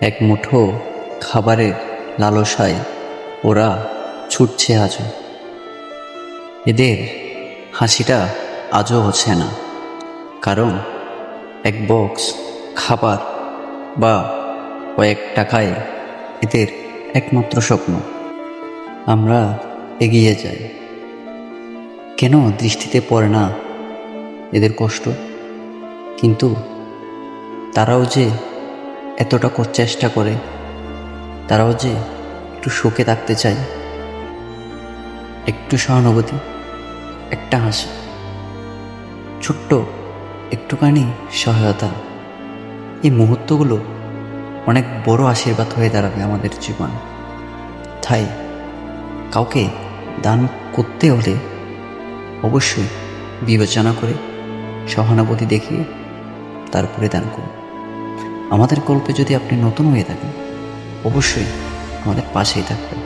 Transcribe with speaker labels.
Speaker 1: এক মুঠো খাবারের লালসায় ওরা ছুটছে আজও। এদের হাসিটা আজও হচ্ছে না, কারণ এক বক্স খাবার বা কয়েক টাকায় এদের একমাত্র স্বপ্ন। আমরা এগিয়ে যাই, কেন দৃষ্টিতে পড়ে না এদের কষ্ট? কিন্তু তারাও যে এতটা চেষ্টা করে, তারাও যে একটু সুখে থাকতে চায়, একটু সহানুভূতি, একটা হাসি, ছোট্ট একটুখানি সহায়তা, এই মুহূর্তগুলো অনেক বড় আশীর্বাদ হয়ে দাঁড়াবে আমাদের জীবন। তাই কাউকে দান করতে হলে অবশ্যই বিবেচনা করে, সহানুভূতি দেখিয়ে তারপরে দান করুন। আমাদের গল্পে যদি আপনি নতুন হয়ে থাকেন, অবশ্যই আমাদের পাশেই থাকবেন।